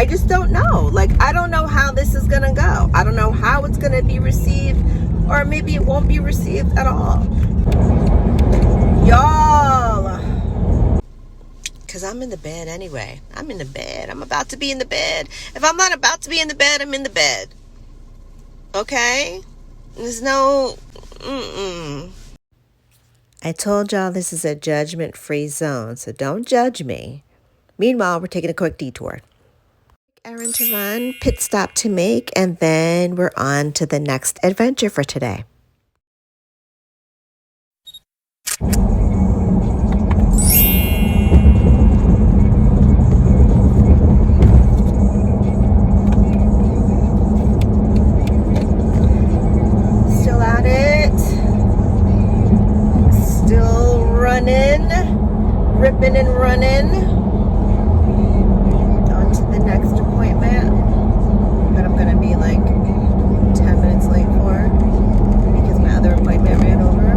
I just don't know. Like, I don't know how this is gonna go. I don't know how it's gonna be received, or maybe it won't be received at all. Y'all, because I'm in the bed anyway. I'm in the bed. I'm about to be in the bed. If I'm not about to be in the bed, I'm in the bed. Okay? There's no I told y'all this is a judgment-free zone, so don't judge me. Meanwhile, we're taking a quick detour. Errand to run, pit stop to make, and then we're on to the next adventure for today. Still at it. Still running. Ripping and running. On to the next appointment. But I'm going to be like 10 minutes late for because my other appointment ran over.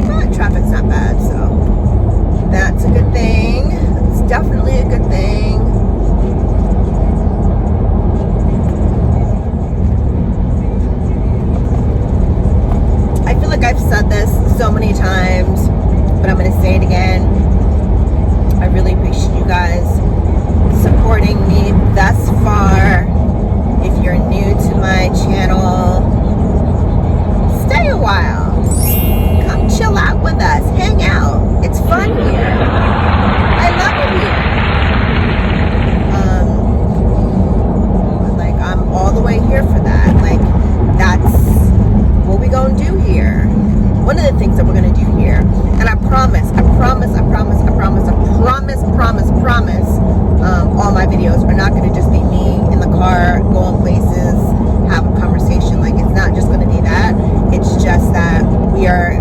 But traffic's not bad, so that's a good thing. It's definitely a good thing. I feel like I've said this so many times, but I'm going to say it again. I really appreciate you guys supporting me thus far. If you're new to my channel, stay a while. Come chill out with us. Hang out. It's fun here. I love it here. Like, I'm all the way here for that. Like, that's what we gonna do here. One of the things that we're gonna do here, and I promise, all my videos are not gonna just be me in the car, going places, have a conversation. Like, it's not just gonna be that. It's just that we are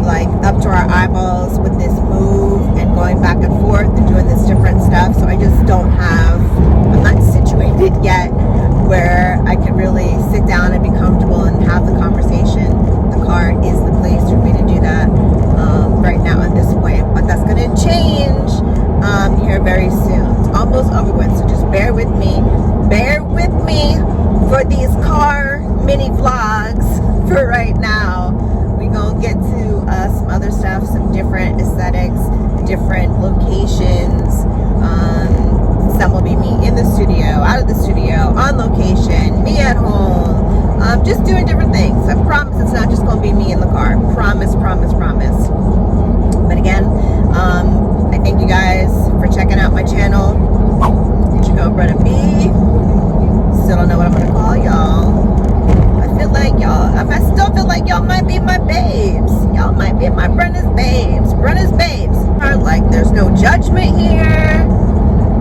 like up to our eyeballs with this move and going back and forth and doing this different stuff. So I just don't have, I'm not situated yet where I can really sit down and be comfortable and have the conversation. The car is the place for me to do that right now at this point, but that's going to change here very soon. It's almost over with, so just bear with me for these car mini vlogs for right now. We gonna get to some other stuff, some different aesthetics, different locations. Some will be me in the studio, out of the studio, on location, me at home, just doing different things. I promise it's not just gonna be me in the car. Promise. But again, I thank you guys for checking out my channel. It's your girl Brenna B. Still don't know what I'm gonna call y'all. I feel like y'all, I still feel like y'all might be my babes. Y'all might be my Brenna's babes. Like, there's no judgment here.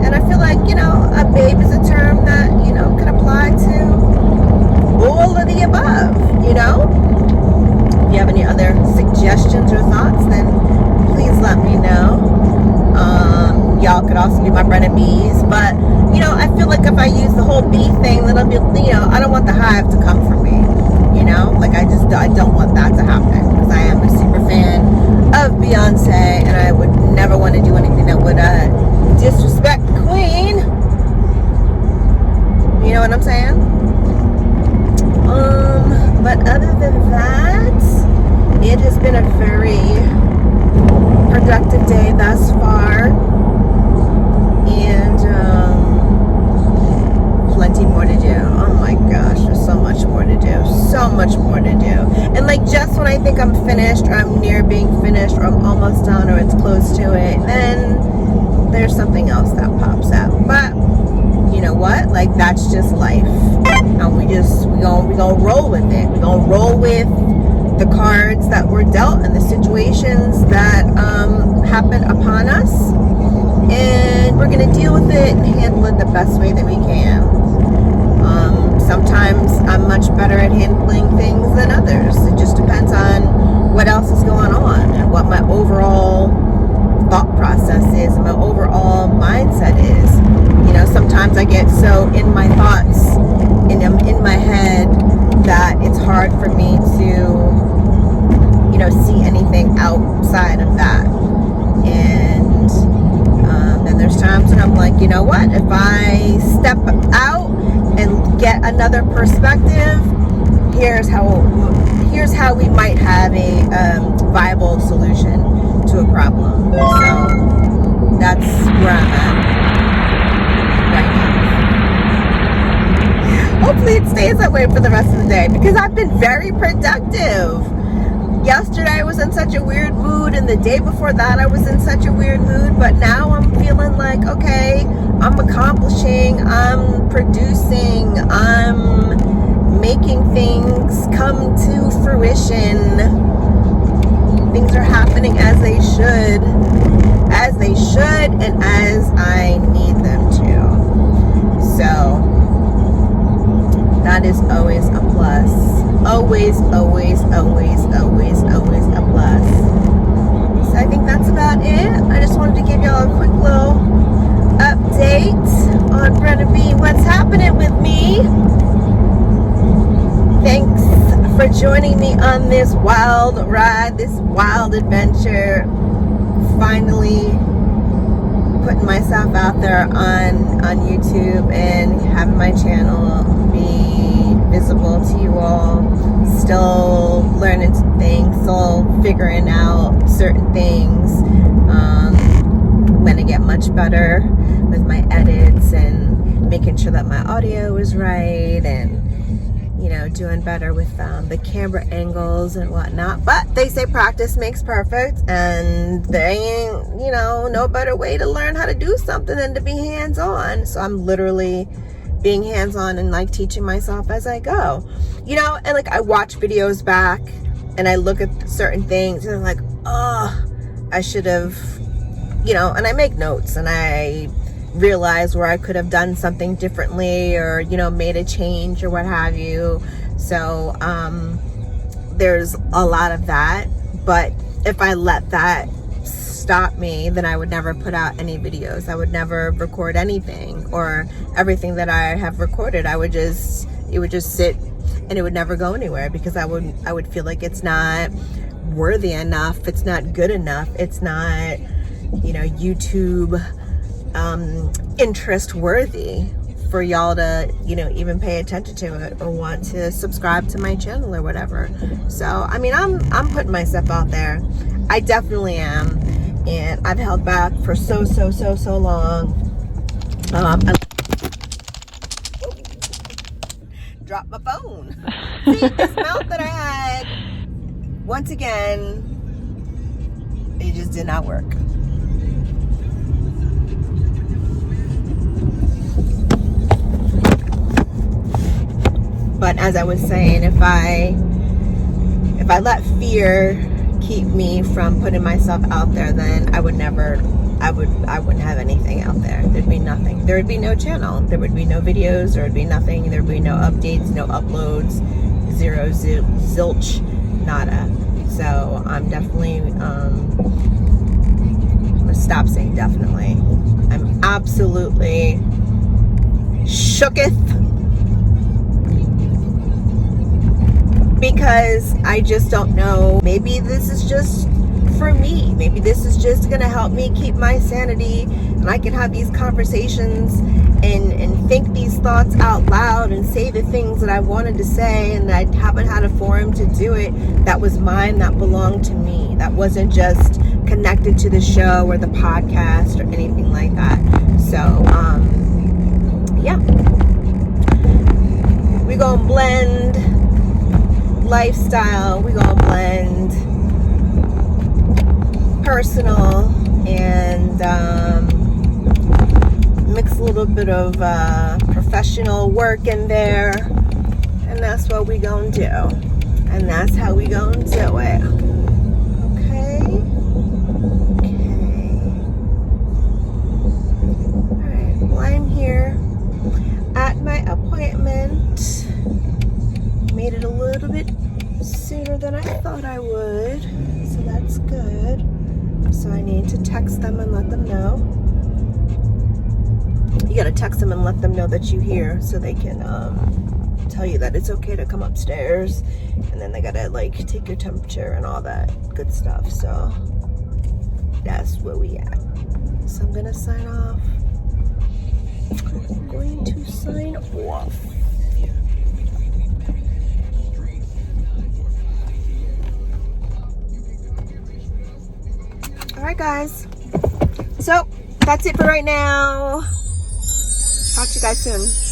And I feel like, you know, a babe is a term that, you know, can apply to all of the above, you know? If you have any other suggestions or thoughts, then please let me know. Y'all could also be my Brenna B's, but, you know, I feel like if I use the whole B thing, then I'll be, you know, I don't want the hive to come from me, you know? Like, I don't want that to happen, because I am a super fan of Beyonce, and I would never want to do anything that would disrespect the queen. You know what I'm saying? But other than that, it has been a very productive day thus far, and plenty more to do. Oh my gosh, there's so much more to do. And like, just when I think I'm finished, or I'm near being finished, or I'm almost done, or it's close to it, then there's something else that pops up. But you know what? Like, that's just life. And we gonna roll with it. We're gonna roll with the cards that were dealt and the situations that happen upon us, and we're gonna deal with it and handle it the best way that we can. Sometimes I'm much better at handling things than others. It just depends on what else is going on and what my overall thought process is, my overall mindset is. You know, sometimes I get so in my thoughts and I'm in my head that it's hard for me to, you know, see anything outside of that. And what? If I step out and get another perspective, here's how we might have a viable solution to a problem. So that's where I'm at right now. Hopefully it stays that way for the rest of the day, because I've been very productive. Yesterday I was in such a weird mood, and the day before that I was in such a weird mood, but now I'm feeling like, okay, I'm accomplishing, I'm producing, I'm making things come to fruition. Things are happening as they should, and as I need them to. So that is always a plus. Always, always, always, always, always a plus. So I think that's about it. I just wanted to give y'all a quick little update on Brenna B. What's happening with me? Thanks for joining me on this wild ride, this wild adventure. Finally putting myself out there on YouTube and having my channel be visible to you all. Still learning some things, still figuring out certain things. I'm gonna get much better with my edits and making sure that my audio is right, and doing better with the camera angles and whatnot. But they say practice makes perfect, and there ain't no better way to learn how to do something than to be hands-on. So I'm literally being hands-on and like teaching myself as I go, and like I watch videos back and I look at certain things and I'm like, oh, I should have, and I make notes and I realize where I could have done something differently, or made a change or what have you. So there's a lot of that, but if I let that stop me, then I would never put out any videos. I would never record anything, or everything that I have recorded, it would just sit and it would never go anywhere, because I would feel like it's not worthy enough, it's not good enough, it's not YouTube interest worthy for y'all to even pay attention to it or want to subscribe to my channel or whatever. So I mean, I'm putting myself out there. I definitely am, and I've held back for so long. Dropped my phone. See, this mount that I had, once again, it just did not work. But as I was saying, if I let fear keep me from putting myself out there, then I wouldn't have anything out there. There'd be nothing. There would be no channel. There would be no videos. There would be nothing. There would be no updates, no uploads, zero, zilch, nada. So I'm definitely, I'm gonna stop saying definitely. I'm absolutely shooketh, because I just don't know. Maybe this is just for me. Maybe this is just gonna help me keep my sanity, and I can have these conversations and think these thoughts out loud and say the things that I wanted to say, and I haven't had a forum to do it. That was mine, that belonged to me. That wasn't just connected to the show or the podcast or anything like that. So yeah, we gonna blend lifestyle, we gonna blend personal, and mix a little bit of professional work in there, and that's what we gonna do, and that's how we gonna do it. Okay. Alright, well, I'm here at my appointment. Made it a little bit sooner than I thought I would, so that's good. So I need to text them and let them know. You gotta text them and let them know that you're here, so they can tell you that it's okay to come upstairs, and then they gotta like take your temperature and all that good stuff. So that's where we at. So I'm gonna sign off. I'm going to sign off. All right, guys. So that's it for right now. Talk to you guys soon.